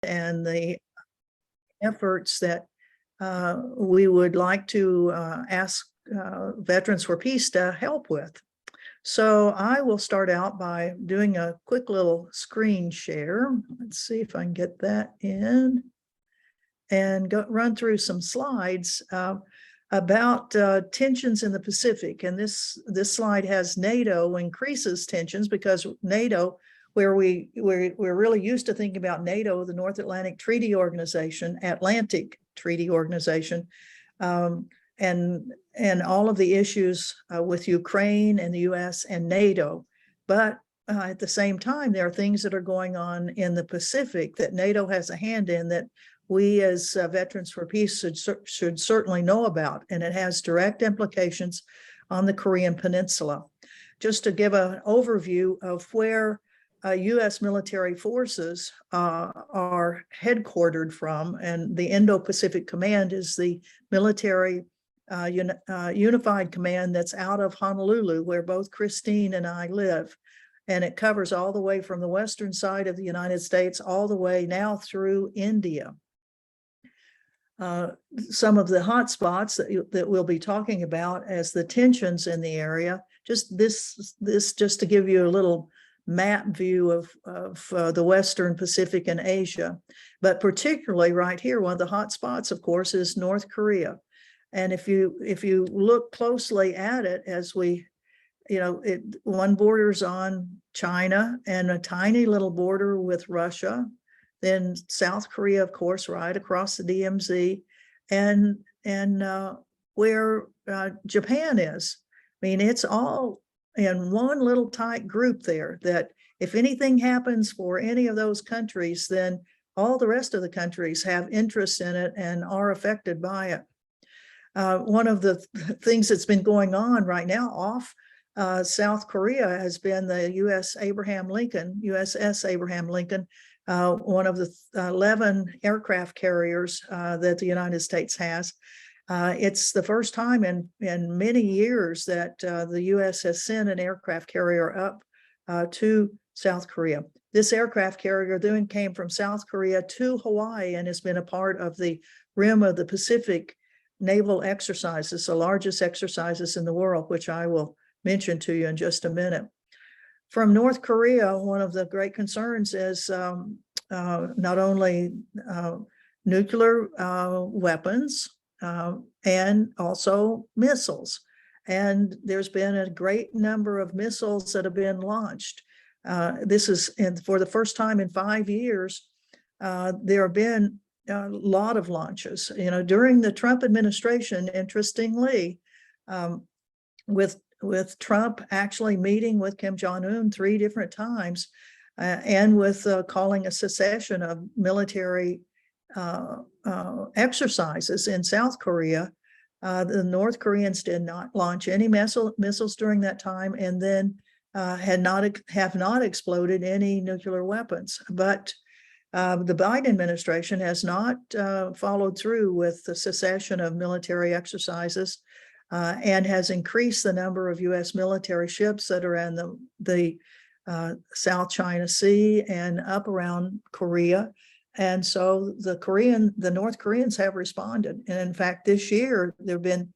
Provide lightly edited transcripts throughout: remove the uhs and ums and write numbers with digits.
and the efforts that we would like to ask Veterans for Peace to help with. So I will start out by doing a quick little screen share. Let's see if I can get that in and run through some slides about tensions in the Pacific. And this slide has NATO increases tensions because NATO, where we're really used to thinking about NATO, the North Atlantic Treaty Organization, Atlantic Treaty Organization, and all of the issues with Ukraine and the US and NATO. But at the same time, there are things that are going on in the Pacific that NATO has a hand in that we as Veterans for Peace should certainly know about, and it has direct implications on the Korean Peninsula. Just to give an overview of where U.S. military forces are headquartered from, and the Indo-Pacific Command is the military unified command that's out of Honolulu, where both Christine and I live. And it covers all the way from the western side of the United States all the way now through India. Some of the hot spots that we'll be talking about as the tensions in the area, just to give you a little map view of the Western Pacific and Asia. But particularly right here, one of the hot spots, of course, is North Korea. And if you look closely at it, as one borders on China and a tiny little border with Russia, then South Korea, of course, right across the DMZ, and where Japan is. I mean, it's all in one little tight group there, that if anything happens for any of those countries, then all the rest of the countries have interest in it and are affected by it. One of the things that's been going on right now off South Korea has been the USS Abraham Lincoln, one of the 11 aircraft carriers that the United States has. It's the first time in many years that the U.S. has sent an aircraft carrier up to South Korea. This aircraft carrier then came from South Korea to Hawaii and has been a part of the Rim of the Pacific naval exercises, the largest exercises in the world, which I will mention to you in just a minute. From North Korea, one of the great concerns is not only nuclear weapons, and also missiles. And there's been a great number of missiles that have been launched. This is for the first time in 5 years, there have been a lot of launches. During the Trump administration, interestingly, with Trump actually meeting with Kim Jong-un 3 different times, and with calling a cessation of military exercises in South Korea, the North Koreans did not launch any missiles during that time, and then have not exploded any nuclear weapons. But the Biden administration has not followed through with the cessation of military exercises, and has increased the number of U.S. military ships that are in the South China Sea and up around Korea. And so the North Koreans have responded. And in fact, this year, there have been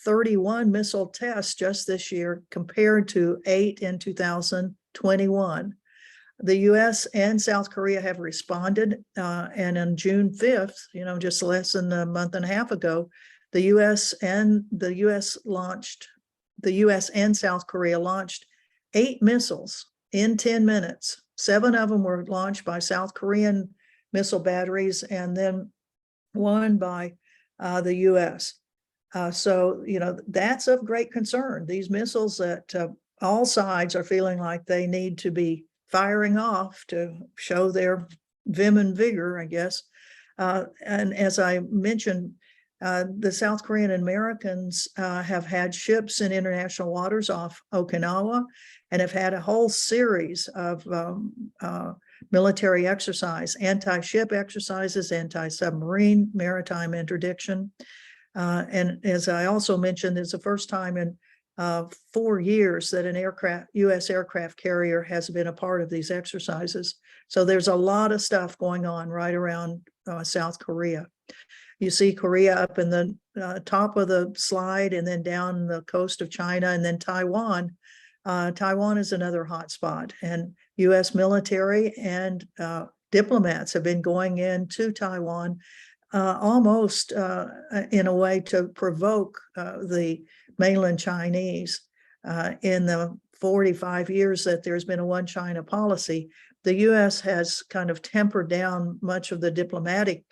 31 missile tests just this year compared to 8 in 2021. The US and South Korea have responded. And on June 5th, just less than a month and a half ago, the US and South Korea launched 8 missiles in 10 minutes. 7 of them were launched by South Korean missile batteries, and then 1 by the US. So, that's of great concern. These missiles that all sides are feeling like they need to be firing off to show their vim and vigor, I guess. And as I mentioned, the South Korean Americans have had ships in international waters off Okinawa and have had a whole series of military exercise, anti-ship exercises, anti-submarine maritime interdiction. And as I also mentioned, it's the first time in 4 years that an U.S. aircraft carrier has been a part of these exercises. So there's a lot of stuff going on right around South Korea. You see Korea up in the top of the slide, and then down the coast of China, and then Taiwan. Taiwan is another hot spot, and U.S. military and diplomats have been going into Taiwan almost in a way to provoke the mainland Chinese. In the 45 years that there's been a one China policy, the U.S. has kind of tempered down much of the diplomatic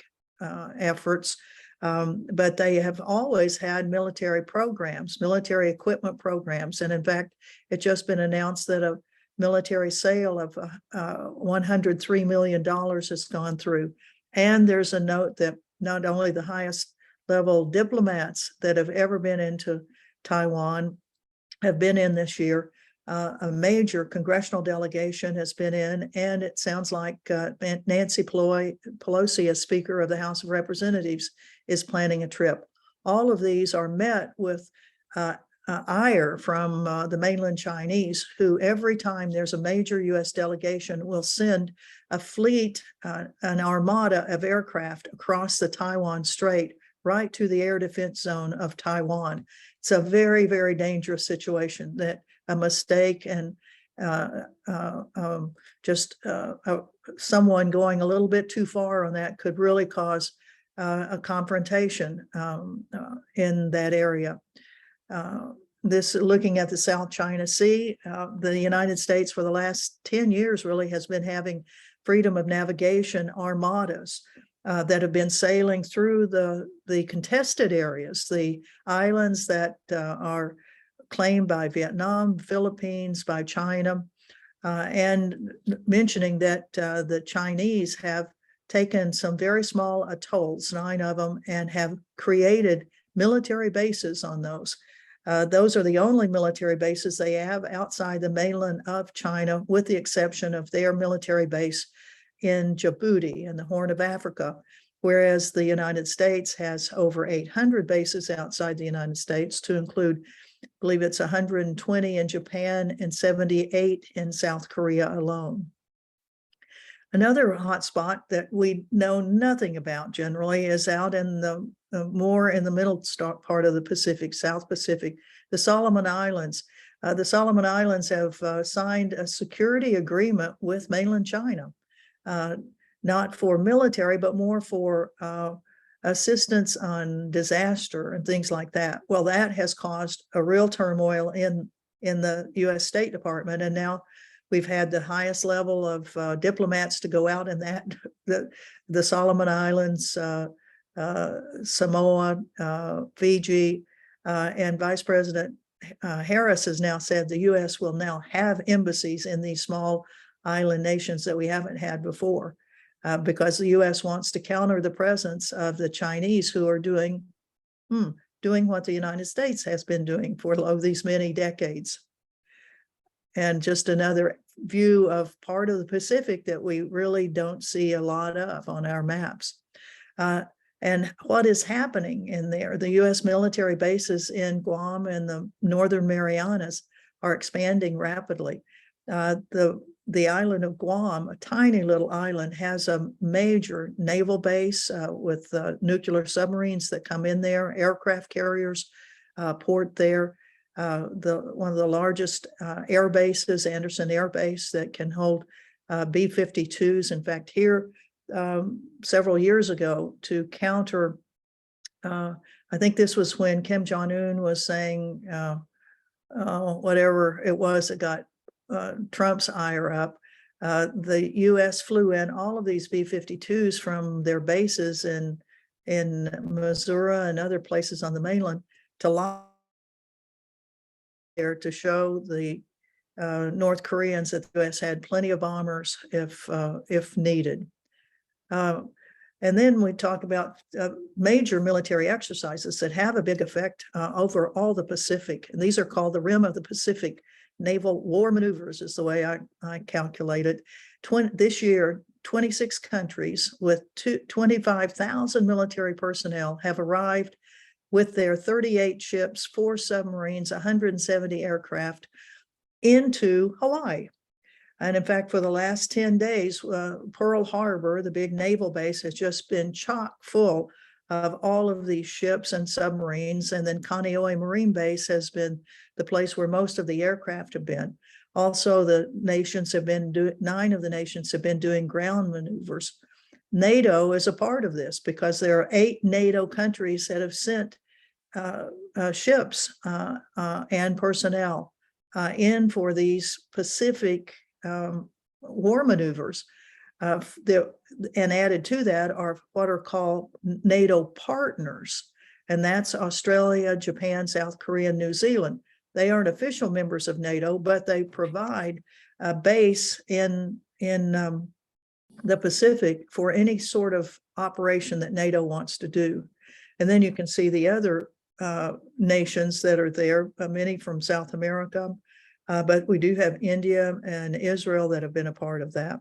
efforts, but they have always had military programs, military equipment programs. And in fact, it's just been announced that a military sale of $103 million has gone through. And there's a note that not only the highest level diplomats that have ever been into Taiwan have been in this year. A major congressional delegation has been in, and it sounds like Nancy Pelosi, as Speaker of the House of Representatives, is planning a trip. All of these are met with ire from the mainland Chinese, who every time there's a major U.S. delegation will send a fleet, an armada of aircraft across the Taiwan Strait right to the air defense zone of Taiwan. It's a very, very dangerous situation that a mistake and someone going a little bit too far on that could really cause a confrontation in that area. Looking at the South China Sea, the United States for the last 10 years really has been having freedom of navigation armadas that have been sailing through the contested areas, the islands that are claimed by Vietnam, Philippines, by China, and mentioning that the Chinese have taken some very small atolls, 9 of them, and have created military bases on those. Those are the only military bases they have outside the mainland of China, with the exception of their military base in Djibouti in the Horn of Africa, whereas the United States has over 800 bases outside the United States, to include, I believe it's 120 in Japan and 78 in South Korea alone. Another hotspot that we know nothing about generally is out in the more in the middle part of the Pacific, South Pacific, the Solomon Islands. The Solomon Islands have signed a security agreement with mainland China, not for military, but more for assistance on disaster and things like that. Well, that has caused a real turmoil in the U.S. State Department, and now we've had the highest level of diplomats to go out in the Solomon Islands, Samoa, Fiji, and Vice President Harris has now said the U.S. will now have embassies in these small island nations that we haven't had before, because the U.S. wants to counter the presence of the Chinese, who are doing what the United States has been doing for these many decades. And just another view of part of the Pacific that we really don't see a lot of on our maps. And what is happening in there? The U.S. military bases in Guam and the Northern Marianas are expanding rapidly. The island of Guam, a tiny little island, has a major naval base with nuclear submarines that come in there, aircraft carriers port there. One of the largest air bases, Anderson Air Base, that can hold B-52s. In fact, here several years ago, to counter, I think this was when Kim Jong-un was saying whatever it was that got Trump's ire up, the U.S. flew in all of these B-52s from their bases in Missouri and other places on the mainland to lie there to show the North Koreans that the U.S. had plenty of bombers if needed. And then we talk about major military exercises that have a big effect over all the Pacific. And these are called the Rim of the Pacific Naval War Maneuvers, is the way I calculate it. This year, 26 countries with 25,000 military personnel have arrived with their 38 ships, 4 submarines, 170 aircraft into Hawaii. And in fact, for the last 10 days, Pearl Harbor, the big naval base, has just been chock full of all of these ships and submarines. And then Kaneohe Marine Base has been the place where most of the aircraft have been. Also, the nations have been doing, 9 of the nations have been doing ground maneuvers. NATO is a part of this because there are 8 NATO countries that have sent ships and personnel in for these Pacific war maneuvers. And added to that are what are called NATO partners, and that's Australia, Japan, South Korea, New Zealand. They aren't official members of NATO, but they provide a base in the Pacific for any sort of operation that NATO wants to do. And then you can see the other nations that are there, many from South America, but we do have India and Israel that have been a part of that.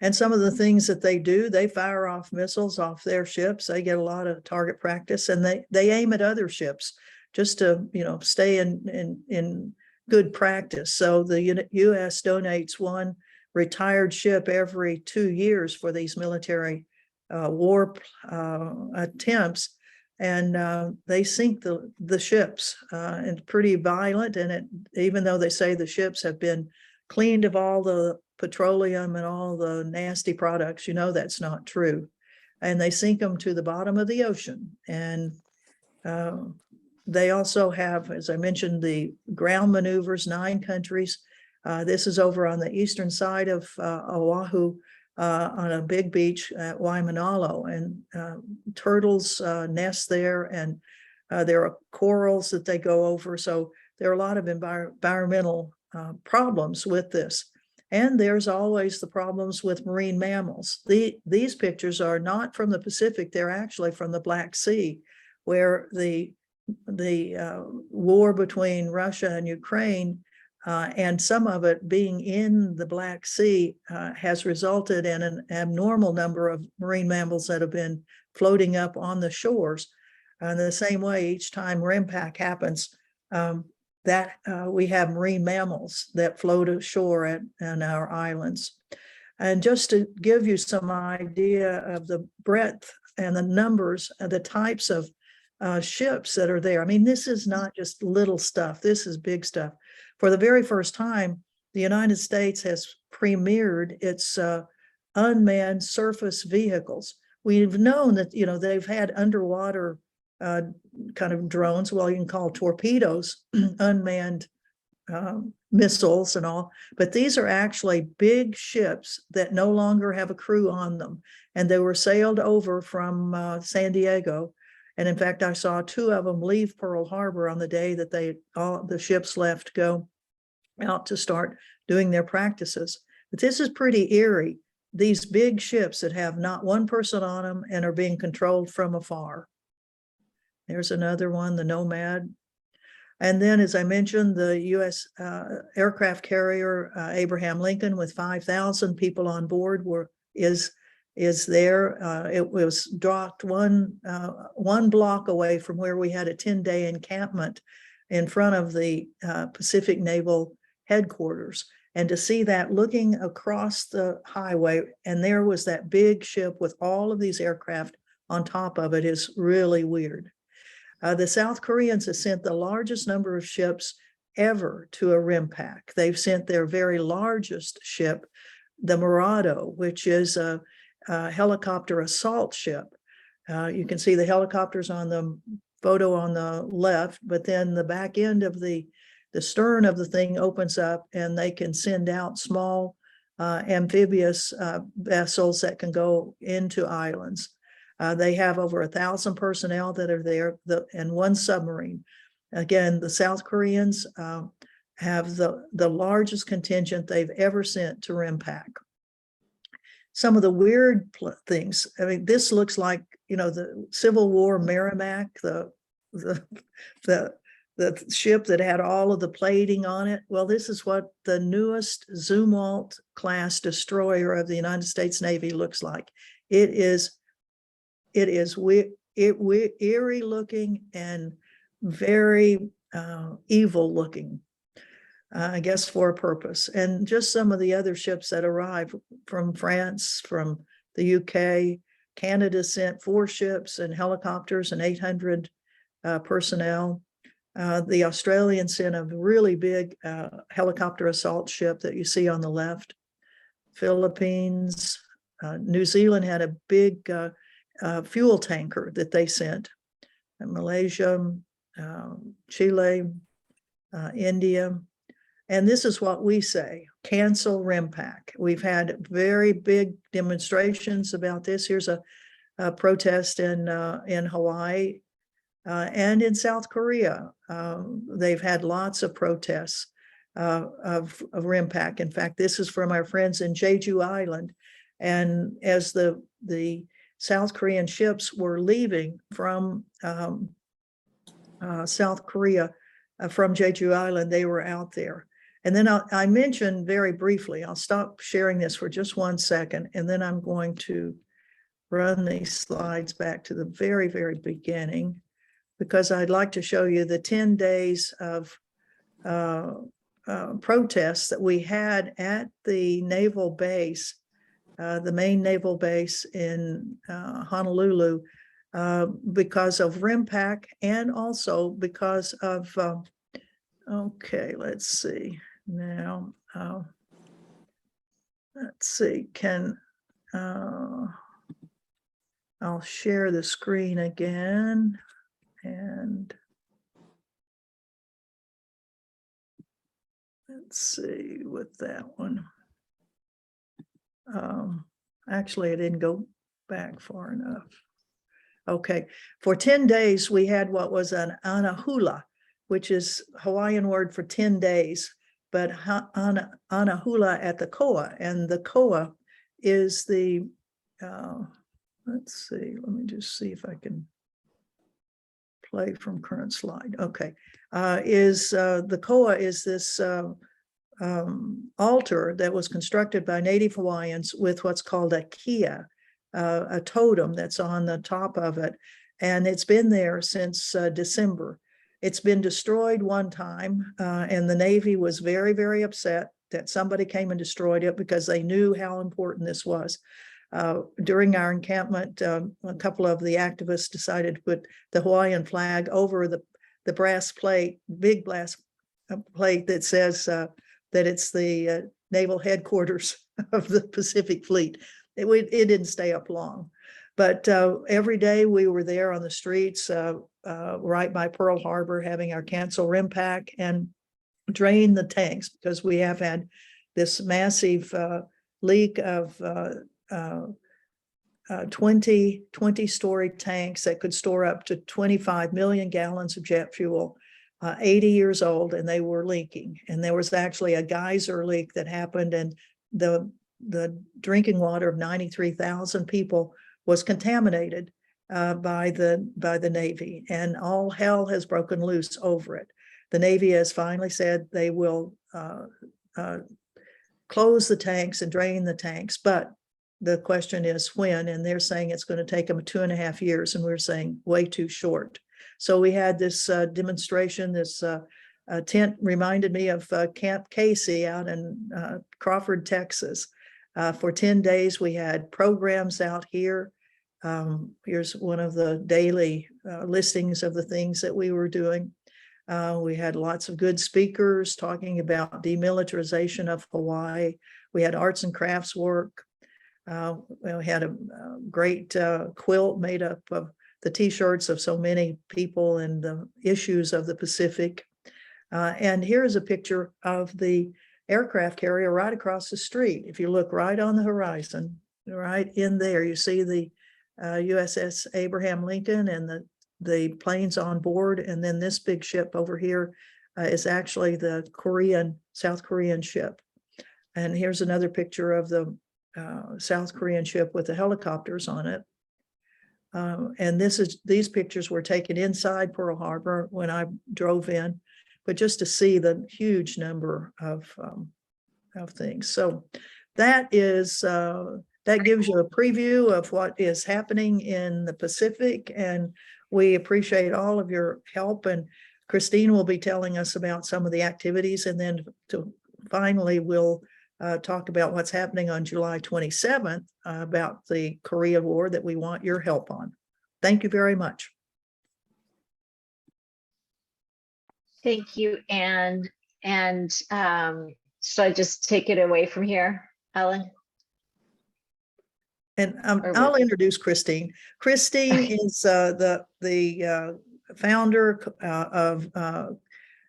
And some of the things that they do, they fire off missiles off their ships. They get a lot of target practice, and they aim at other ships just to, you know, stay in good practice. So the U.S. donates 1 retired ship every 2 years for these military war attempts, and they sink the ships. It's pretty violent, and even though they say the ships have been cleaned of all the petroleum and all the nasty products, you know that's not true. And they sink them to the bottom of the ocean. And they also have, as I mentioned, the ground maneuvers, 9 countries. This is over on the eastern side of Oahu, on a big beach at Waimanalo, and turtles nest there, and there are corals that they go over. So there are a lot of environmental problems with this. And there's always the problems with marine mammals. These pictures are not from the Pacific, they're actually from the Black Sea, where the war between Russia and Ukraine, and some of it being in the Black Sea, has resulted in an abnormal number of marine mammals that have been floating up on the shores. And the same way, each time RIMPAC happens, we have marine mammals that float ashore on our islands. And just to give you some idea of the breadth and the numbers and the types of ships that are there. I mean, this is not just little stuff. This is big stuff. For the very first time, the United States has premiered its unmanned surface vehicles. We've known that, you know, they've had underwater kind of drones, well, you can call torpedoes, unmanned missiles and all, but these are actually big ships that no longer have a crew on them. And they were sailed over from San Diego. And in fact, I saw 2 of them leave Pearl Harbor on the day that the ships left to go out to start doing their practices. But this is pretty eerie. These big ships that have not 1 person on them and are being controlled from afar. There's another one, the Nomad. And then, as I mentioned, the U.S. Aircraft carrier Abraham Lincoln, with 5,000 people on board, is there. It was docked one block away from where we had a 10-day encampment in front of the Pacific Naval Headquarters. And to see that looking across the highway, and there was that big ship with all of these aircraft on top of it, is really weird. The South Koreans have sent the largest number of ships ever to a RIMPAC. They've sent their very largest ship, the Murado, which is a helicopter assault ship. You can see the helicopters on the photo on the left, but then the back end of the stern of the thing opens up, and they can send out small amphibious vessels that can go into islands. They have over 1,000 personnel that are there, and 1 submarine. Again, the South Koreans have the largest contingent they've ever sent to RIMPAC. Some of the weird things, I mean, this looks like, you know, the Civil War Merrimack, the ship that had all of the plating on it. Well, this is what the newest Zumwalt class destroyer of the United States Navy looks like. It is eerie looking and very evil looking, I guess for a purpose. And just some of the other ships that arrived from France, from the UK, Canada sent 4 ships and helicopters and 800 personnel. The Australians sent a really big helicopter assault ship that you see on the left. Philippines, New Zealand had a big fuel tanker that they sent. And Malaysia, Chile, India. And this is what we say: cancel RIMPAC. We've had very big demonstrations about this. Here's a protest in Hawaii and in South Korea. They've had lots of protests of RIMPAC. In fact, this is from our friends in Jeju Island. And as the South Korean ships were leaving from South Korea, from Jeju Island, they were out there. And then I mentioned very briefly, I'll stop sharing this for just 1 second, and then I'm going to run these slides back to the very, very beginning, because I'd like to show you the 10 days of protests that we had at the naval base, the main naval base in Honolulu, because of RIMPAC, and also because of, okay, let's see now. Let's see, I'll share the screen again, and let's see with that one. Actually, I didn't go back far enough. Okay, for 10 days, we had what was an anahula, which is Hawaiian word for 10 days, but anahula at the koa. And the koa is the, let's see, let me just see if I can play from current slide. Okay, the koa is this altar that was constructed by Native Hawaiians with what's called a kia, a totem that's on the top of it. And it's been there since December. It's been destroyed one time, and the Navy was very, very upset that somebody came and destroyed it, because they knew how important this was. During our encampment, a couple of the activists decided to put the Hawaiian flag over the brass plate, big brass plate that says that it's the naval headquarters of the Pacific Fleet. It didn't stay up long, but every day we were there on the streets right by Pearl Harbor, having our cancel RIMPAC and drain the tanks, because we have had this massive leak of 20-story tanks that could store up to 25 million gallons of jet fuel, 80 years old, and they were leaking. And there was actually a geyser leak that happened, and the drinking water of 93,000 people was contaminated by the Navy, and all hell has broken loose over it. The Navy has finally said they will close the tanks and drain the tanks, but the question is when, and they're saying it's going to take them 2.5 years, and we're saying way too short. So we had this demonstration. This tent reminded me of Camp Casey out in Crawford, Texas. For 10 days, we had programs out here. Here's one of the daily listings of the things that we were doing. We had lots of good speakers talking about demilitarization of Hawaii. We had arts and crafts work. We had a great quilt made up of the T-shirts of so many people and the issues of the Pacific. And here's a picture of the aircraft carrier right across the street. If you look right on the horizon, right in there, you see the USS Abraham Lincoln and the planes on board. And then this big ship over here is actually the South Korean ship. And here's another picture of the South Korean ship with the helicopters on it. And these pictures were taken inside Pearl Harbor when I drove in, but just to see the huge number of things. So that's that gives you a preview of what is happening in the Pacific, and we appreciate all of your help. And Christine will be telling us about some of the activities, and then finally we'll talk about what's happening on July 27th about the Korea War that we want your help on. Thank you very much. Thank you, Anne. And should I just take it away from here, Ellen? And I'll introduce Christine. Christine is the founder of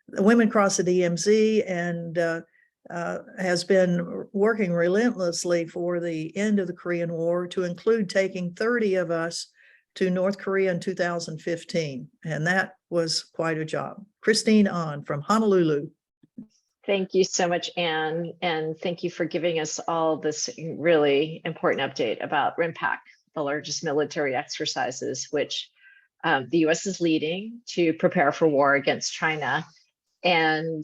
Women Across the DMZ, and has been working relentlessly for the end of the Korean War, to include taking 30 of us to North Korea in 2015. And that was quite a job. Christine Ahn from Honolulu. Thank you so much, Anne. And thank you for giving us all this really important update about RIMPAC, the largest military exercises, which the US is leading to prepare for war against China. And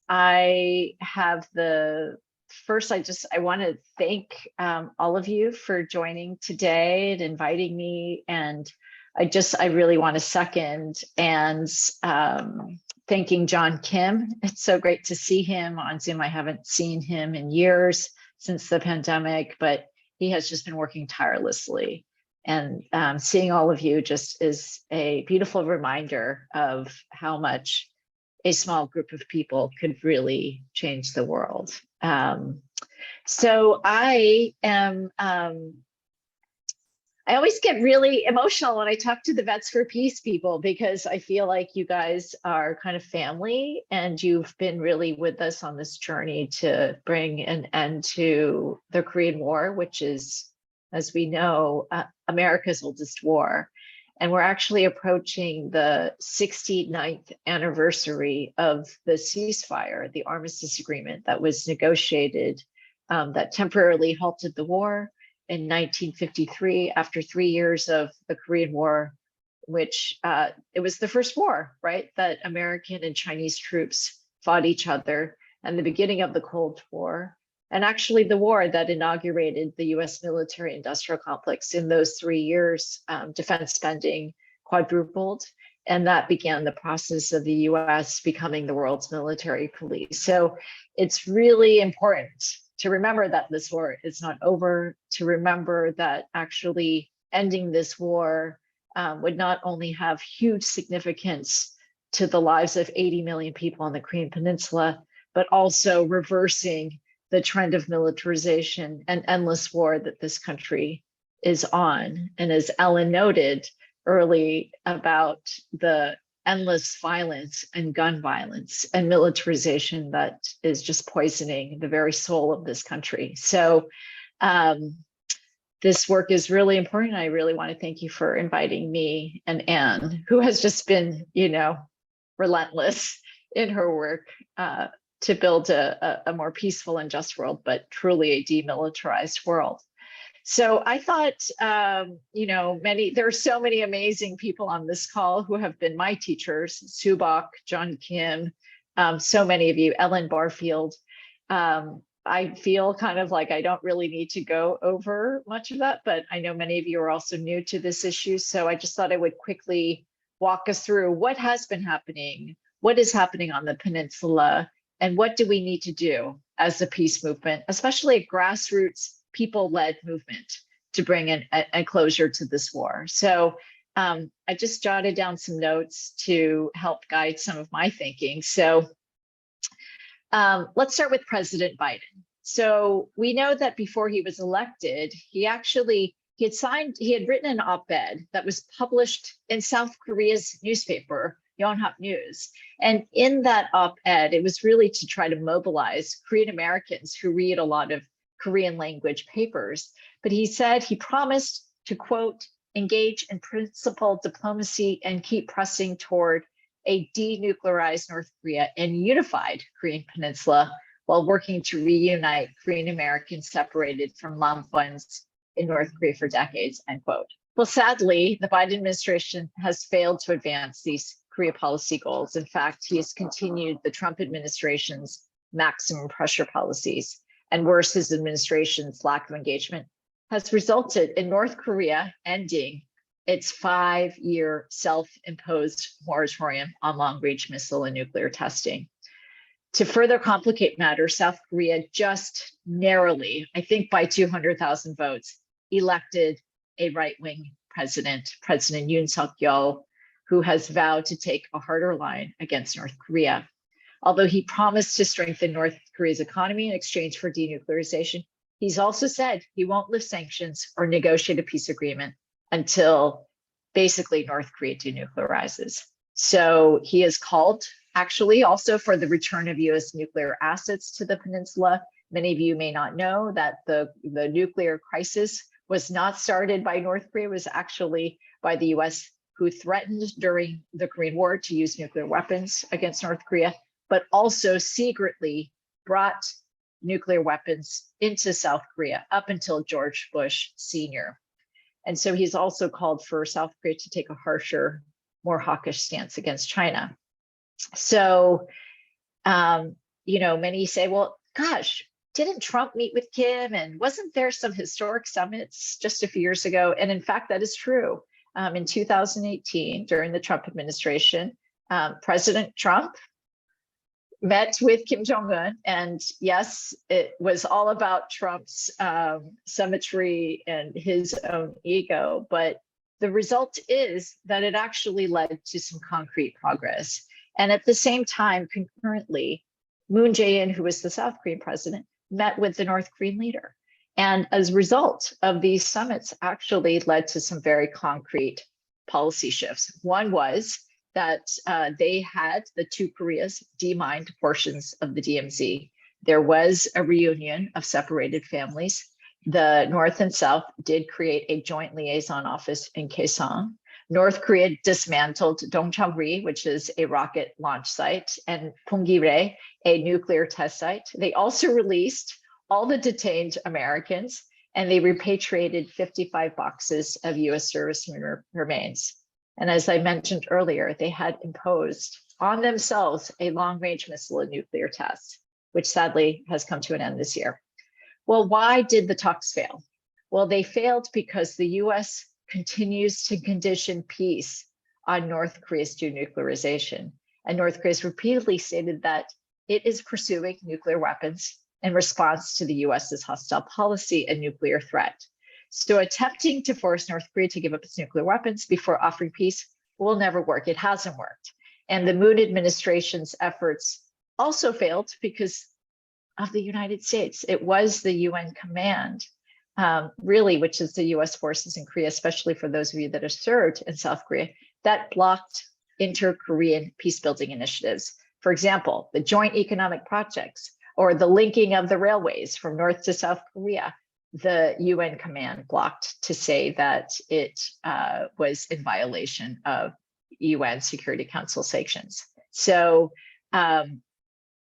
I have I want to thank all of you for joining today and inviting me. And I really want to second and thanking John Kim. It's so great to see him on Zoom. I haven't seen him in years since the pandemic, but he has just been working tirelessly. And seeing all of you just is a beautiful reminder of how much a small group of people could really change the world. So I always get really emotional when I talk to the Vets for Peace people, because I feel like you guys are kind of family, and you've been really with us on this journey to bring an end to the Korean War, which is, as we know, America's oldest war. And we're actually approaching the 69th anniversary of the ceasefire, the armistice agreement that was negotiated that temporarily halted the war in 1953 after 3 years of the Korean War, which it was the first war, right, that American and Chinese troops fought each other, and the beginning of the Cold War, and actually the war that inaugurated the US military industrial complex. In those 3 years, defense spending quadrupled, and that began the process of the US becoming the world's military police. So it's really important to remember that this war is not over, to remember that actually ending this war would not only have huge significance to the lives of 80 million people on the Korean Peninsula, but also reversing the trend of militarization and endless war that this country is on. And as Ellen noted early about the endless violence and gun violence and militarization that is just poisoning the very soul of this country. So this work is really important. I really want to thank you for inviting me and Anne, who has just been, relentless in her work to build a more peaceful and just world, but truly a demilitarized world. So I thought, there are so many amazing people on this call who have been my teachers: Subak, John Kim, so many of you, Ellen Barfield. I feel kind of like I don't really need to go over much of that, but I know many of you are also new to this issue. So I just thought I would quickly walk us through what has been happening, what is happening on the peninsula, and what do we need to do as a peace movement, especially a grassroots people-led movement, to bring a closure to this war. So I just jotted down some notes to help guide some of my thinking. So let's start with President Biden. So we know that before he was elected, he had written an op-ed that was published in South Korea's newspaper, Yonhap News. And in that op-ed, it was really to try to mobilize Korean Americans who read a lot of Korean language papers. But he said he promised to, quote, engage in principled diplomacy and keep pressing toward a denuclearized North Korea and unified Korean Peninsula while working to reunite Korean Americans separated from loved ones in North Korea for decades, end quote. Well, sadly, the Biden administration has failed to advance these Korea policy goals. In fact, he has continued the Trump administration's maximum pressure policies, and worse, his administration's lack of engagement has resulted in North Korea ending its 5-year self-imposed moratorium on long-range missile and nuclear testing. To further complicate matters, South Korea just narrowly, I think by 200,000 votes, elected a right-wing president, President Yoon Suk-yeol, who has vowed to take a harder line against North Korea. Although he promised to strengthen North Korea's economy in exchange for denuclearization, he's also said he won't lift sanctions or negotiate a peace agreement until basically North Korea denuclearizes. So he has called actually also for the return of US nuclear assets to the peninsula. Many of you may not know that the nuclear crisis was not started by North Korea, it was actually by the US, who threatened during the Korean War to use nuclear weapons against North Korea, but also secretly brought nuclear weapons into South Korea up until George Bush Sr. And so he's also called for South Korea to take a harsher, more hawkish stance against China. So, many say, well, gosh, didn't Trump meet with Kim? And wasn't there some historic summits just a few years ago? And in fact, that is true. In 2018, during the Trump administration, President Trump met with Kim Jong-un. And yes, it was all about Trump's symmetry and his own ego. But the result is that it actually led to some concrete progress. And at the same time, concurrently, Moon Jae-in, who was the South Korean president, met with the North Korean leader. And as a result of these summits actually led to some very concrete policy shifts. One was that they had the two Koreas demined portions of the DMZ. There was a reunion of separated families. The North and South did create a joint liaison office in Kaesong. North Korea dismantled Dongcheong-ri, which is a rocket launch site, and Punggye-ri, a nuclear test site. They also released all the detained Americans, and they repatriated 55 boxes of US servicemen remains. And as I mentioned earlier, they had imposed on themselves a long-range missile and nuclear test, which sadly has come to an end this year. Well, why did the talks fail? Well, they failed because the US continues to condition peace on North Korea's denuclearization. And North Korea has repeatedly stated that it is pursuing nuclear weapons in response to the US's hostile policy and nuclear threat. So attempting to force North Korea to give up its nuclear weapons before offering peace will never work. It hasn't worked. And the Moon administration's efforts also failed because of the United States. It was the UN command, really, which is the US forces in Korea, especially for those of you that have served in South Korea, that blocked inter-Korean peace-building initiatives. For example, the joint economic projects or the linking of the railways from North to South Korea, the UN command blocked to say that it was in violation of UN Security Council sanctions. So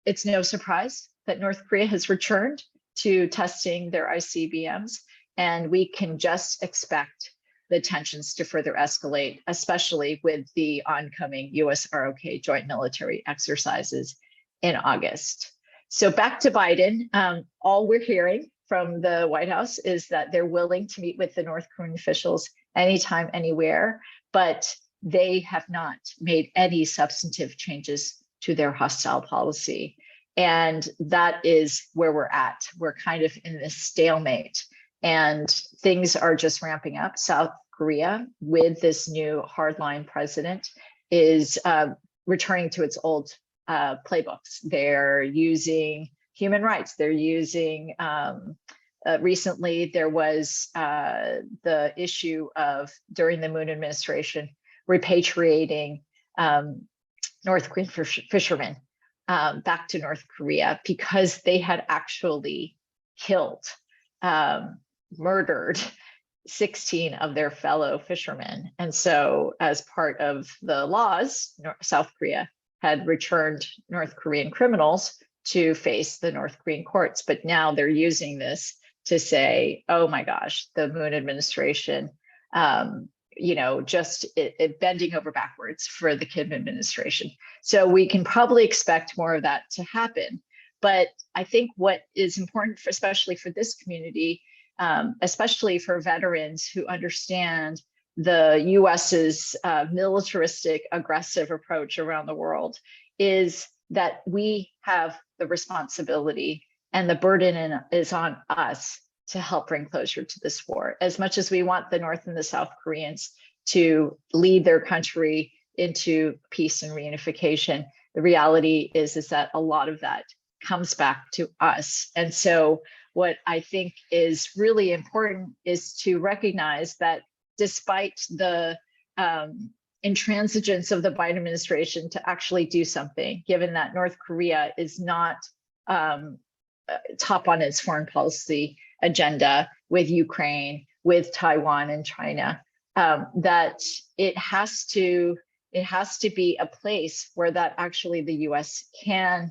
it's no surprise that North Korea has returned to testing their ICBMs, and we can just expect the tensions to further escalate, especially with the oncoming US ROK joint military exercises in August. So back to Biden, all we're hearing from the White House is that they're willing to meet with the North Korean officials anytime, anywhere, but they have not made any substantive changes to their hostile policy. And that is where we're at. We're kind of in this stalemate, and things are just ramping up. South Korea, with this new hardline president, is returning to its old playbooks. They're using human rights. They're using, recently there was the issue of, during the Moon administration, repatriating North Korean fishermen back to North Korea because they had actually killed, murdered 16 of their fellow fishermen. And so as part of the laws, South Korea had returned North Korean criminals to face the North Korean courts. But now they're using this to say, oh my gosh, the Moon administration, just bending over backwards for the Kim administration. So we can probably expect more of that to happen. But I think what is important, for, especially for this community, especially for veterans who understand the US's militaristic, aggressive approach around the world, is that we have the responsibility and the burden is on us to help bring closure to this war. As much as we want the North and the South Koreans to lead their country into peace and reunification, the reality is that a lot of that comes back to us. And so what I think is really important is to recognize that despite the intransigence of the Biden administration to actually do something, given that North Korea is not top on its foreign policy agenda with Ukraine, with Taiwan and China, that it has to be a place where that actually the US can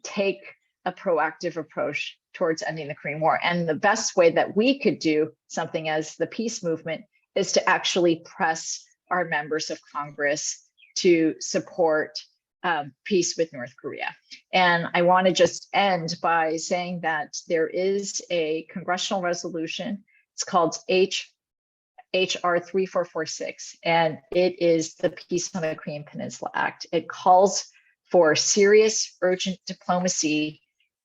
take a proactive approach towards ending the Korean War. And the best way that we could do something as the peace movement is to actually press our members of Congress to support peace with North Korea. And I want to just end by saying that there is a congressional resolution. It's called HR 3446, and it is the Peace on the Korean Peninsula Act. It calls for serious, urgent diplomacy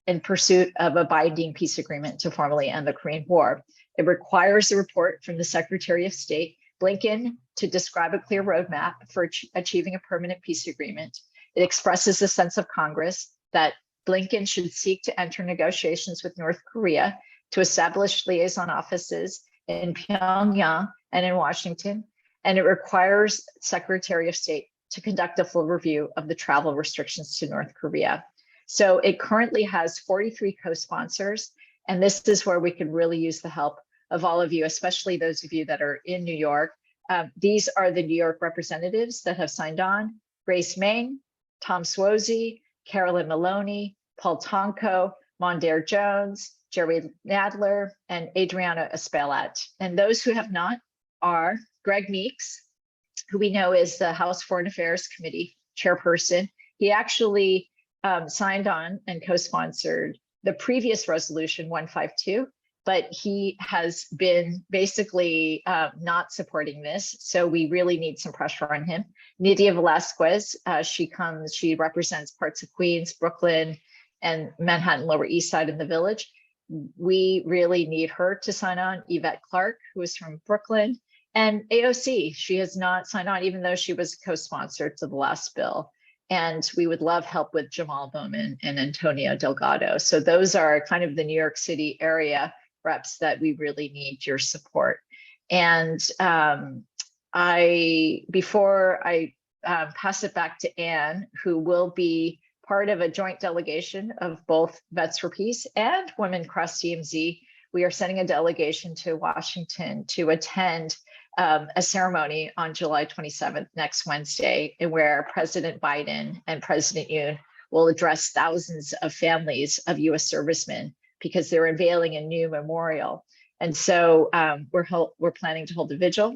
in pursuit of a binding peace agreement to formally end the Korean War. It requires a report from the Secretary of State, Blinken, to describe a clear roadmap for achieving a permanent peace agreement. It expresses a sense of Congress that Blinken should seek to enter negotiations with North Korea to establish liaison offices in Pyongyang and in Washington. And it requires Secretary of State to conduct a full review of the travel restrictions to North Korea. So it currently has 43 co-sponsors, and this is where we could really use the help of all of you, especially those of you that are in New York. These are the New York representatives that have signed on: Grace Meng, Tom Suozzi, Carolyn Maloney, Paul Tonko, Mondaire Jones, Jerry Nadler, and Adriana Espaillat. And those who have not are Greg Meeks, who we know is the House Foreign Affairs Committee chairperson. He actually signed on and co-sponsored the previous resolution 152, but he has been basically not supporting this. So we really need some pressure on him. Nydia Velasquez, she represents parts of Queens, Brooklyn, and Manhattan Lower East Side in the Village. We really need her to sign on. Yvette Clark, who is from Brooklyn, and AOC. She has not signed on, even though she was co-sponsor to the last bill. And we would love help with Jamal Bowman and Antonio Delgado. So those are kind of the New York City area reps that we really need your support. And before I pass it back to Anne, who will be part of a joint delegation of both Vets for Peace and Women Cross DMZ, we are sending a delegation to Washington to attend a ceremony on July 27th, next Wednesday, where President Biden and President Yoon will address thousands of families of US servicemen because they're unveiling a new memorial. And so we're planning to hold a vigil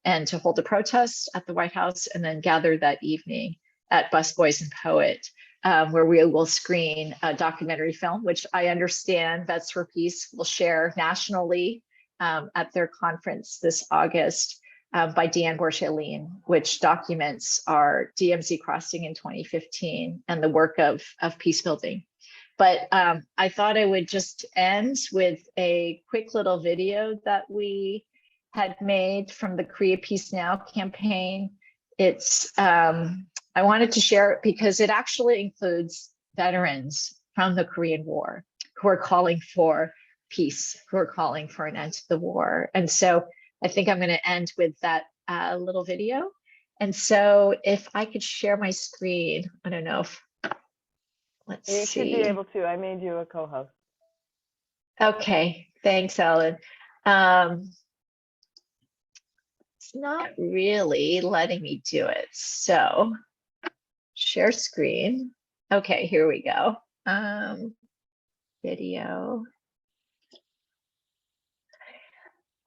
and to hold a protest at the White House, and then gather that evening at Busboys and Poet, where we will screen a documentary film, which I understand Vets for Peace will share nationally at their conference this August, by Deanne Borchelin, which documents our DMZ crossing in 2015 and the work of peace building. But I thought I would just end with a quick little video that we had made from the Korea Peace Now campaign. It's I wanted to share it because it actually includes veterans from the Korean War who are calling for peace, who are calling for an end to the war. And so I think I'm going to end with that little video. And so if I could share my screen, I don't know if, let's see. You should be able to. I made you a co-host. Okay, thanks, Ellen. It's not really letting me do it. So share screen. Okay, here we go. Video.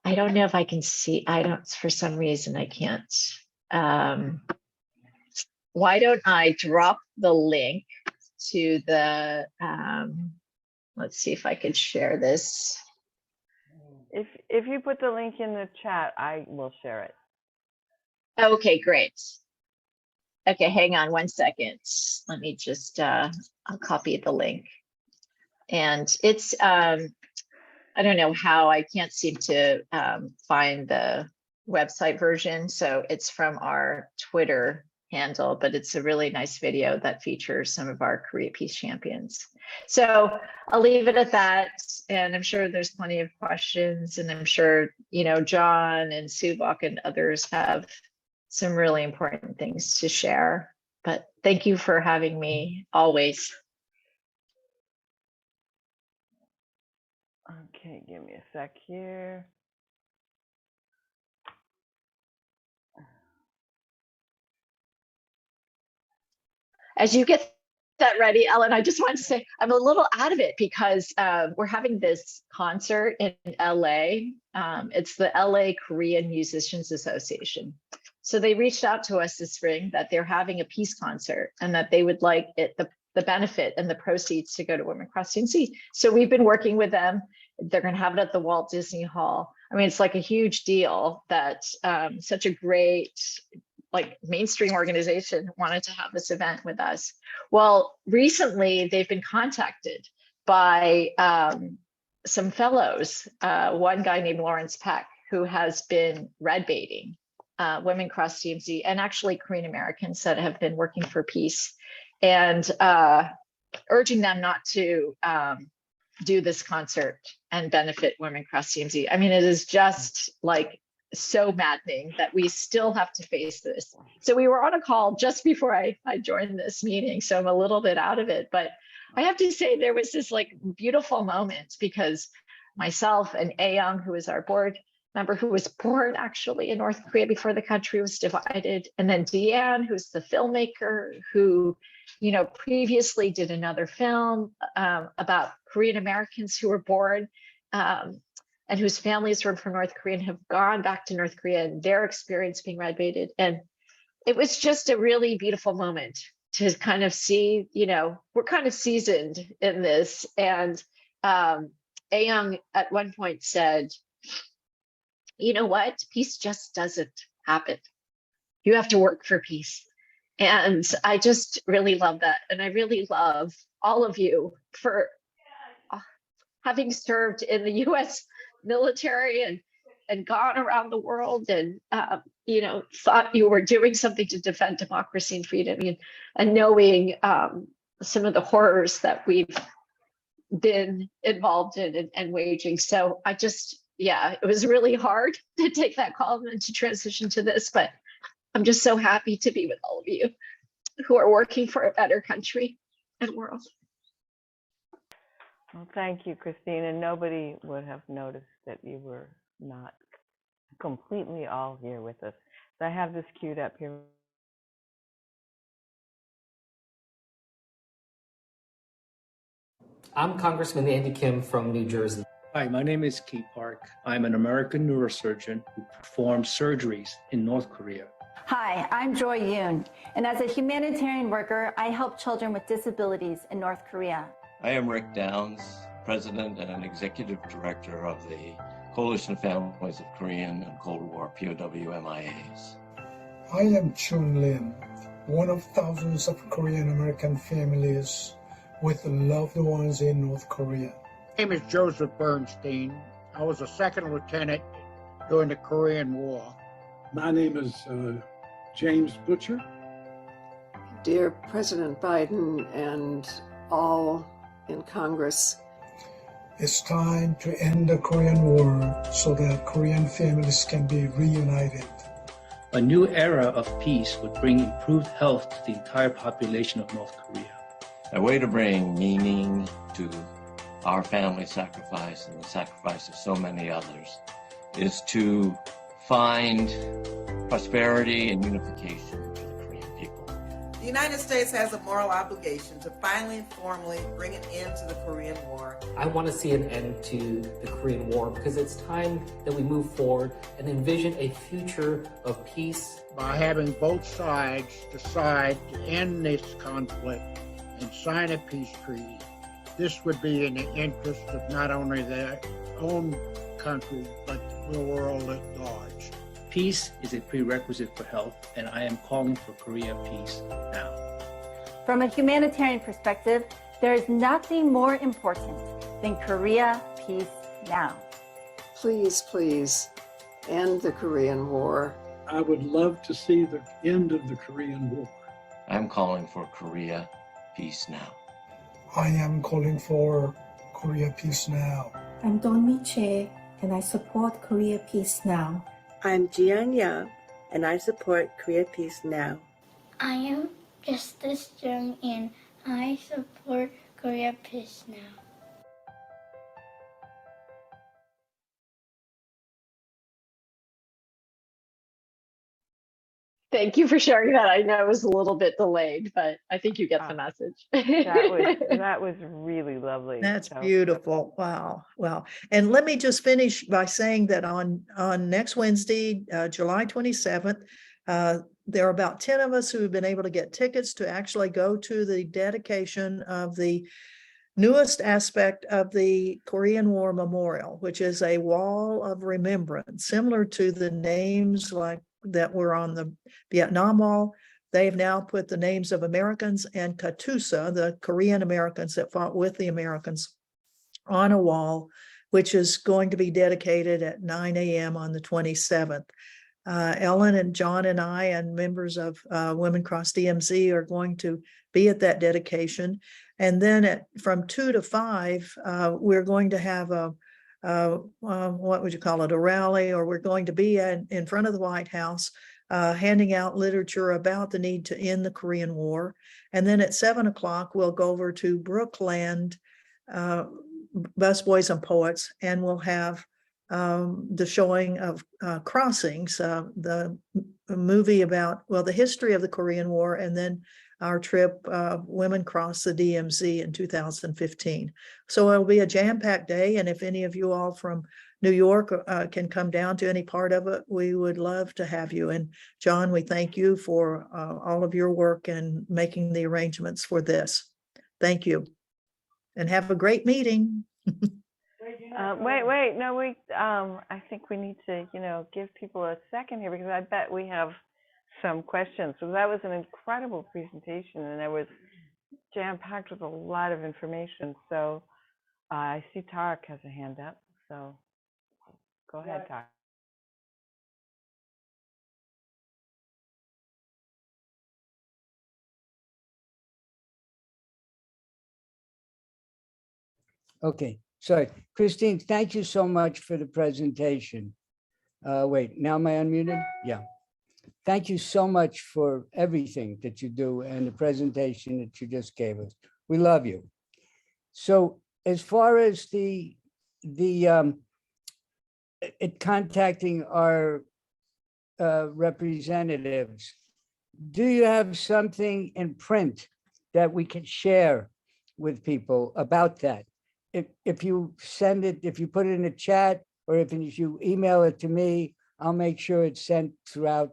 I don't know if I can see, for some reason I can't. Why don't I drop the link to the, let's see if I could share this. If you put the link in the chat, I will share it. Okay, great. Okay, hang on 1 second. Let me just, I'll copy the link. And it's, I don't know how, I can't seem to find the website version. So it's from our Twitter handle, but it's a really nice video that features some of our Korea Peace champions. So I'll leave it at that. And I'm sure there's plenty of questions, and I'm sure, you know, John and Subak and others have some really important things to share. But thank you for having me always. Okay, give me a sec here. As you get that ready, Ellen, I just wanted to say I'm a little out of it because we're having this concert in LA. It's the LA Korean Musicians Association. So they reached out to us this spring that they're having a peace concert and that they would like it, the benefit and the proceeds to go to Women Crossing Sea. So we've been working with them. They're going to have it at the Walt Disney Hall. I mean, it's like a huge deal that such a great, like, mainstream organization wanted to have this event with us. Well, recently they've been contacted by some fellows, one guy named Lawrence Peck, who has been red baiting Women Cross DMZ and actually Korean Americans that have been working for peace, and urging them not to do this concert and benefit Women Cross DMZ. I mean, it is just like so maddening that we still have to face this. So we were on a call just before I joined this meeting, so I'm a little bit out of it, but I have to say there was this like beautiful moment because myself and Ayoung, who is our board member, who was born actually in North Korea before the country was divided, and then Deanne, who's the filmmaker who, you know, previously did another film about Korean Americans who were born and whose families were from North Korea and have gone back to North Korea and their experience being red baited. And it was just a really beautiful moment to kind of see, you know, we're kind of seasoned in this. And Ayoung at one point said, you know what, peace just doesn't happen. You have to work for peace. And I just really love that. And I really love all of you for having served in the US military and gone around the world and, you know, thought you were doing something to defend democracy and freedom, and knowing some of the horrors that we've been involved in and waging. So I just, yeah, it was really hard to take that call and to transition to this, but I'm just so happy to be with all of you who are working for a better country and world. Well, thank you, Christine. And nobody would have noticed that you were not completely all here with us. So I have this queued up here. I'm Congressman Andy Kim from New Jersey. Hi, my name is Key Park. I'm an American neurosurgeon who performs surgeries in North Korea. Hi, I'm Joy Yoon, and as a humanitarian worker, I help children with disabilities in North Korea. I am Rick Downs, President and Executive Director of the Coalition of Families of Korean and Cold War POW MIAs. I am Chun Lim, one of thousands of Korean American families with loved ones in North Korea. My name is Joseph Bernstein. I was a second lieutenant during the Korean War. My name is James Butcher. Dear President Biden and all in Congress, It's time to end the Korean War so that Korean families can be reunited. A new era of peace would bring improved health to the entire population of North Korea. A way to bring meaning to our family sacrifice and the sacrifice of so many others is to find prosperity and unification for the Korean people. The United States has a moral obligation to finally and formally bring an end to the Korean War. I want to see an end to the Korean War because it's time that we move forward and envision a future of peace. By having both sides decide to end this conflict and sign a peace treaty. This would be in the interest of not only their own country, but the world at large. Peace is a prerequisite for health, and I am calling for Korea peace now. From a humanitarian perspective, there is nothing more important than Korea peace now. Please, please, end the Korean War. I would love to see the end of the Korean War. I'm calling for Korea peace now. I am calling for Korea peace now. I'm Donmi Che, and I support Korea peace now. I'm Jian Yang, and I support Korea peace now. I am Justice Jung, and I support Korea peace now. Thank you for sharing that. I know it was a little bit delayed, but I think you get the message. that was really lovely. That's So- beautiful. Wow. Wow. And let me just finish by saying that on next Wednesday, July 27th, there are about 10 of us who have been able to get tickets to actually go to the dedication of the newest aspect of the Korean War Memorial, which is a wall of remembrance, similar to the names like that were on the Vietnam Wall. They have now put the names of Americans and Katusa, the Korean Americans that fought with the Americans, on a wall, which is going to be dedicated at 9 a.m. on the 27th. Ellen and John and I and members of Women Cross DMZ are going to be at that dedication. And then from 2 to 5, we're going to have what would you call it, a rally, or we're going to be in front of the White House handing out literature about the need to end the Korean War. And then at 7 o'clock, we'll go over to Brookland, Busboys and Poets, and we'll have the showing of Crossings, the movie about, well, the history of the Korean War, and then our trip, Women Cross the DMZ in 2015. So it'll be a jam-packed day, and if any of you all from New York can come down to any part of it, we would love to have you. And John, we thank you for all of your work and making the arrangements for this. Thank you, and have a great meeting. Wait, no, I think we need to, give people a second here, because I bet we have some questions. So that was an incredible presentation, and it was jam-packed with a lot of information. So I see Tarek has a hand up, so go ahead, Tarek. Okay, sorry. Christine, thank you so much for the presentation. Wait, now am I unmuted? Yeah. Thank you so much for everything that you do and the presentation that you just gave us. We love you. So as far as contacting our representatives, do you have something in print that we can share with people about that? If you send it, if you put it in the chat, or if you email it to me, I'll make sure it's sent throughout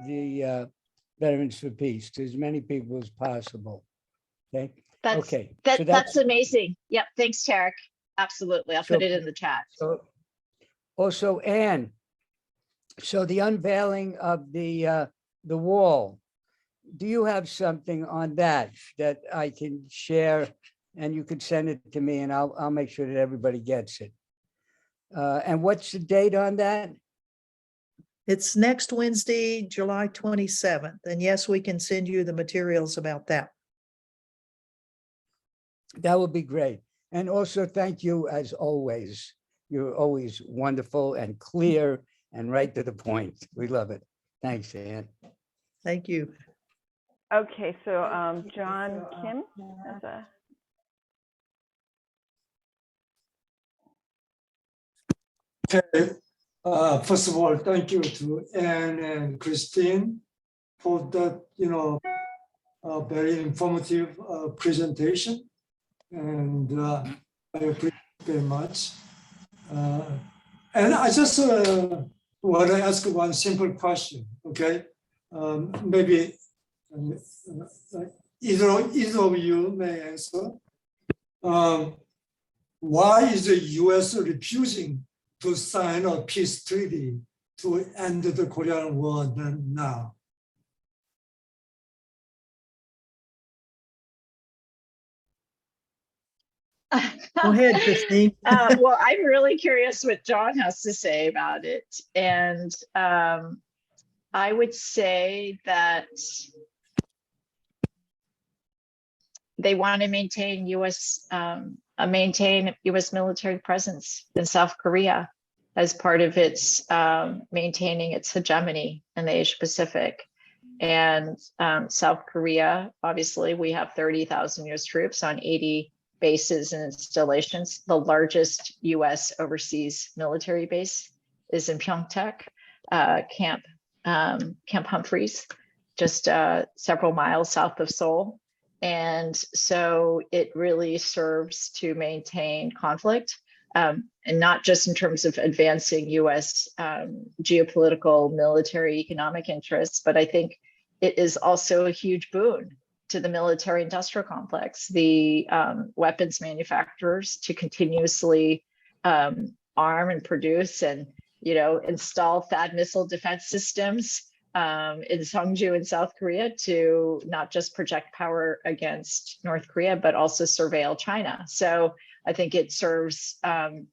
the Veterans for Peace to as many people as possible. Okay. That's amazing. Yep. Thanks, Tarek. Absolutely. I'll put it in the chat. So also, Anne, so the unveiling of the wall, do you have something on that I can share, and you could send it to me, and I'll make sure that everybody gets it. And what's the date on that? It's next Wednesday, July 27th. And yes, we can send you the materials about that. That would be great. And also, thank you as always. You're always wonderful and clear and right to the point. We love it. Thanks, Anne. Thank you. Okay, so John Kim has a... Okay. First of all, thank you to Anne and Christine for that, very informative presentation, and I appreciate it very much. And I just want to ask one simple question, okay? Maybe either of you may answer. Why is the US refusing to sign a peace treaty to end the Korean War now? Go ahead, Christine. Well, I'm really curious what John has to say about it. And I would say that they want to maintain U.S. military presence in South Korea as part of its maintaining its hegemony in the Asia Pacific. And South Korea, obviously, we have 30,000 U.S. troops on 80 bases and installations. The largest U.S. overseas military base is in Pyeongtaek, Camp Humphreys, just several miles south of Seoul. And so it really serves to maintain conflict, and not just in terms of advancing U.S. Geopolitical, military, economic interests, but I think it is also a huge boon to the military industrial complex, the weapons manufacturers, to continuously arm and produce and, install THAAD missile defense systems in Seongju in South Korea to not just project power against North Korea, but also surveil China. So I think it serves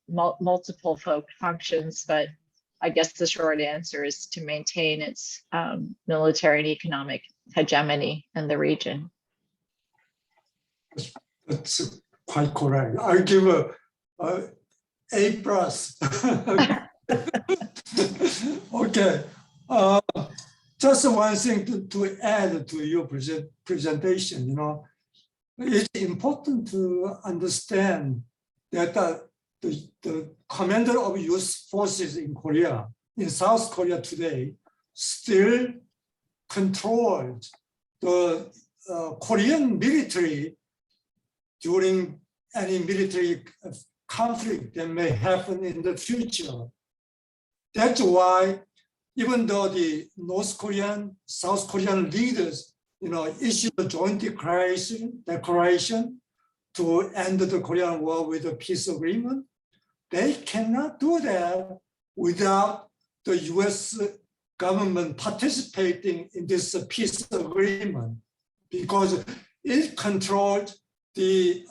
multiple functions, but I guess the short answer is to maintain its military and economic hegemony in the region. That's quite correct. I'll give a plus. Okay. Just one thing to add to your presentation. It's important to understand that the commander of U.S. forces in Korea, in South Korea today, still controlled the Korean military during any military conflict that may happen in the future. That's why, even though the North Korean, South Korean leaders, issued a joint declaration to end the Korean War with a peace agreement, they cannot do that without the US government participating in this peace agreement, because it controlled the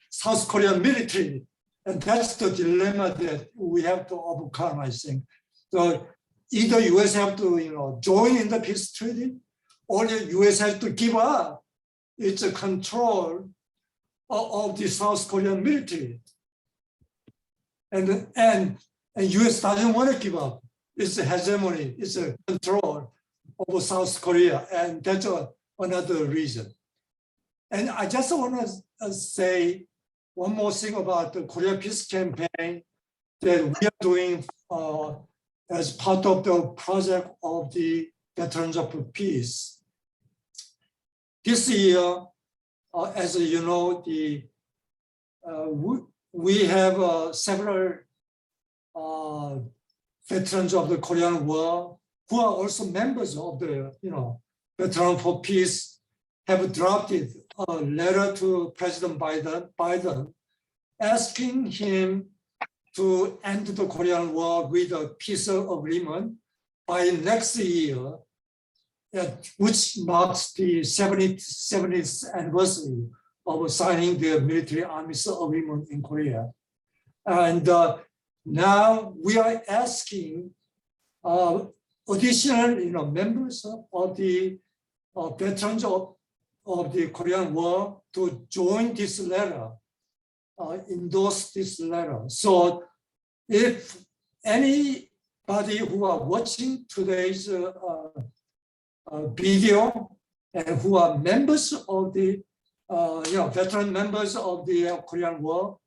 South Korean military. And that's the dilemma that we have to overcome, I think. So either US have to join in the peace treaty, or the US has to give up its control of the South Korean military. And US doesn't want to give up its hegemony, its control over South Korea. And that's another reason. And I just want to say one more thing about the Korea Peace Campaign that we are doing as part of the project of the Veterans of Peace. This year, as you know, we have several veterans of the Korean War who are also members of the Veterans for Peace, have drafted a letter to President Biden asking him to end the Korean War with a peace agreement by next year, which marks the 70th anniversary of signing the military armies agreement in Korea. And now we are asking additional members of the veterans of the Korean War to join this letter, endorse this letter. So if anybody who are watching today's video and who are members of the, veteran members of the Korean War,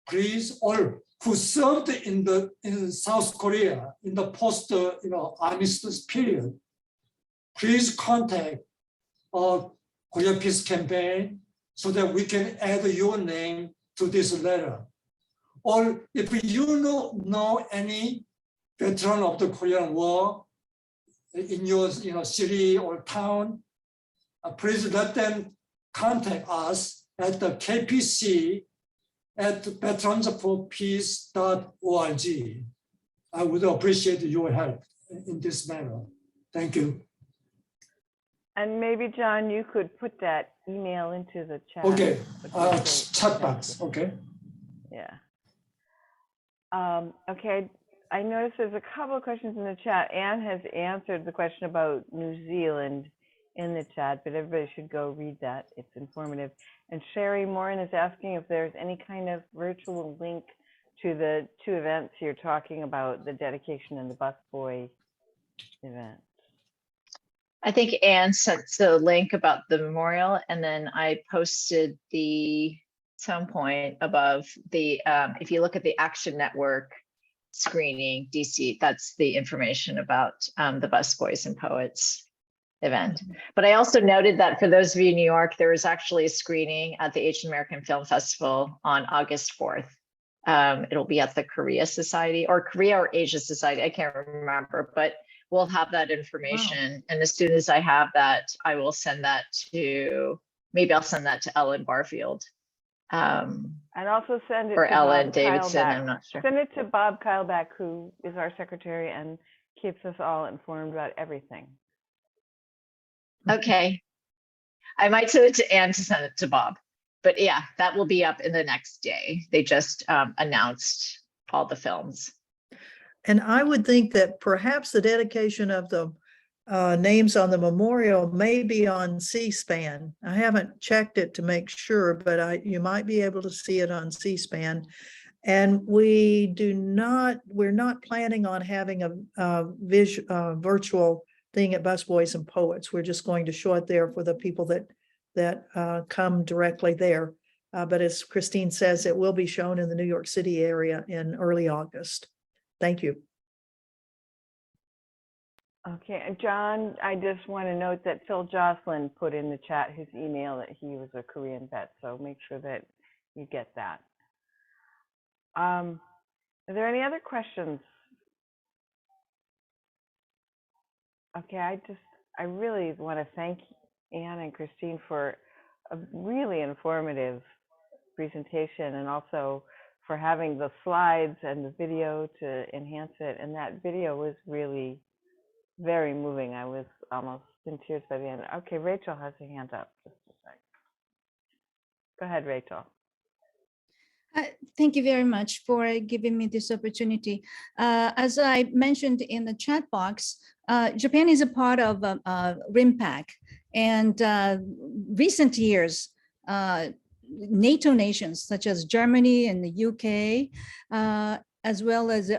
please, or who served in South Korea in the post, armistice period, please contact Korea Peace Campaign so that we can add your name to this letter. Or if you know any veteran of the Korean War in your city or town, please let them contact us at the KPC at veteransforpeace.org. I would appreciate your help in this matter. Thank you. And maybe, John, you could put that email into the chat. Okay, Would be great. chat Thank box, you. okay. Yeah. Okay, I noticed there's a couple of questions in the chat. Anne has answered the question about New Zealand in the chat, but everybody should go read that. It's informative. And Sherry Morin is asking if there's any kind of virtual link to the two events you're talking about, the dedication and the busboy event. I think Anne sent the link about the memorial, and then I posted some point above the, if you look at the Action Network screening, DC, that's the information about the Busboys and Poets event. But I also noted that for those of you in New York, there is actually a screening at the Asian American Film Festival on August 4th. It'll be at the Korea Society or Asia Society, I can't remember, but we'll have that information. Wow. And as soon as I have that, I will send that to, maybe I'll send that to Ellen Barfield. And also send it or to Ellen Bob Davidson, Keilback. I'm not sure. Send it to Bob Keilback, who is our secretary and keeps us all informed about everything. Okay. I might send it to Anne to send it to Bob. But yeah, that will be up in the next day. They just announced all the films. And I would think that perhaps the dedication of the names on the memorial may be on C-SPAN. I haven't checked it to make sure, but you might be able to see it on C-SPAN. And we're not planning on having a virtual thing at Busboys and Poets. We're just going to show it there for the people that come directly there. But as Christine says, it will be shown in the New York City area in early August. Thank you. Okay, and John, I just want to note that Phil Jocelyn put in the chat his email that he was a Korean vet, so make sure that you get that. Are there any other questions? Okay, I really want to thank Anne and Christine for a really informative presentation, and also for having the slides and the video to enhance it. And that video was really very moving. I was almost in tears by the end. Okay, Rachel has her hand up. Just a sec. Go ahead, Rachel. Thank you very much for giving me this opportunity. As I mentioned in the chat box, Japan is a part of RIMPAC, and recent years, NATO nations such as Germany and the UK, as well as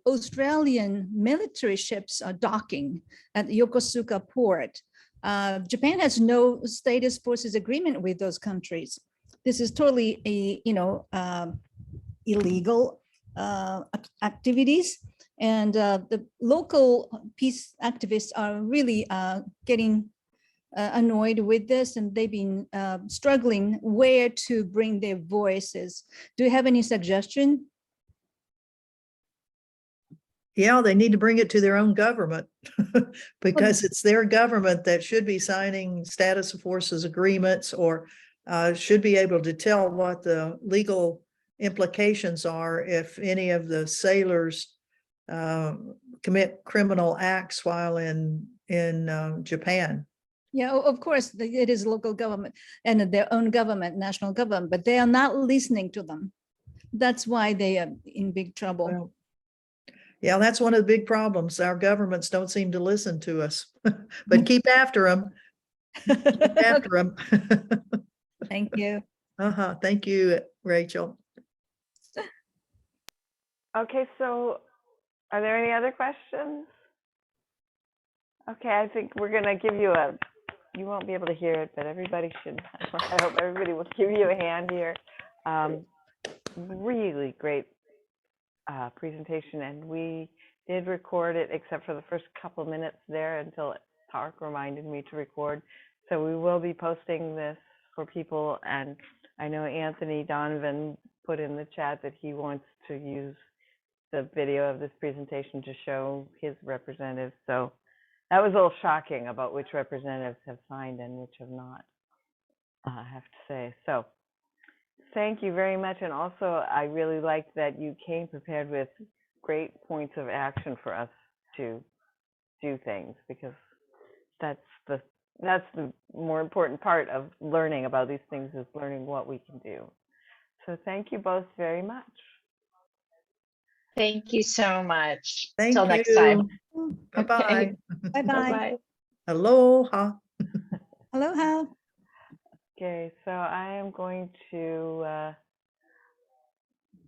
Australian military ships are docking at Yokosuka port. Japan has no status forces agreement with those countries. This is totally illegal activities, and the local peace activists are really getting annoyed with this, and they've been struggling where to bring their voices. Do you have any suggestion? Yeah, they need to bring it to their own government because it's their government that should be signing status of forces agreements, or should be able to tell what the legal implications are if any of the sailors commit criminal acts while in Japan. Yeah, of course, it is local government and their own government, national government, but they are not listening to them. That's why they are in big trouble. Well, yeah, that's one of the big problems. Our governments don't seem to listen to us, but keep after them. Keep after them. Thank you. Thank you, Rachel. Okay, so are there any other questions? Okay, I think we're gonna give you you won't be able to hear it, but everybody should, I hope everybody will give you a hand here. Really great presentation, and we did record it except for the first couple minutes there until Park reminded me to record. So we will be posting this for people, and I know Anthony Donovan put in the chat that he wants to use the video of this presentation to show his representatives. So That was a little shocking about which representatives have signed and which have not, I have to say. So thank you very much. And also, I really liked that you came prepared with great points of action for us to do things, because that's the more important part of learning about these things, is learning what we can do. So thank you both very much. Thank you so much. Thank Till next time. you. Bye-bye. Okay. Bye-bye. Bye-bye. Aloha. Aloha. Okay, so I am going to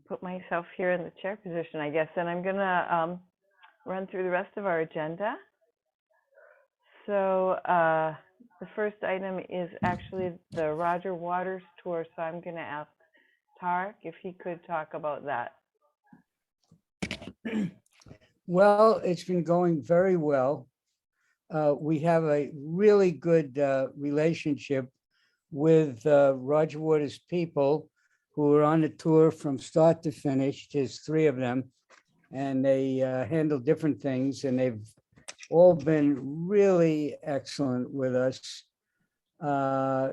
put myself here in the chair position, I guess, and I'm gonna run through the rest of our agenda. So the first item is actually the Roger Waters tour, so I'm gonna ask Tarek if he could talk about that. Well, it's been going very well. We have a really good relationship with Roger Waters' people who are on the tour from start to finish. There's 3 of them, and they handle different things, and they've all been really excellent with us.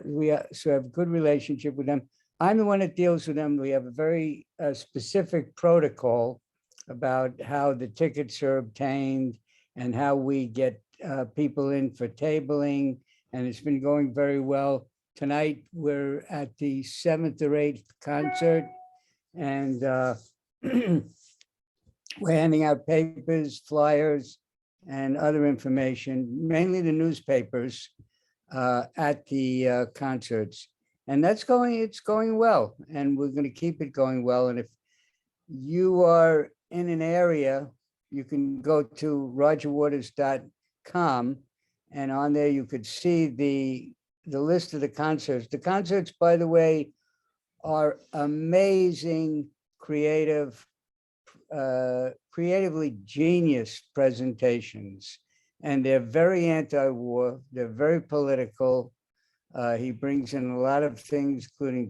We so have a good relationship with them. I'm the one that deals with them. We have a very specific protocol about how the tickets are obtained and how we get people in for tabling, and it's been going very well. Tonight, we're at the 7th or 8th concert, and we're handing out papers, flyers, and other information, mainly the newspapers, at the concerts. And it's going well, and we're going to keep it going well. And if you are in an area, you can go to rogerwaters.com, and on there you could see the list of the concerts. The concerts, by the way, are amazing, creatively genius presentations, and they're very anti-war, they're very political. He brings in a lot of things, including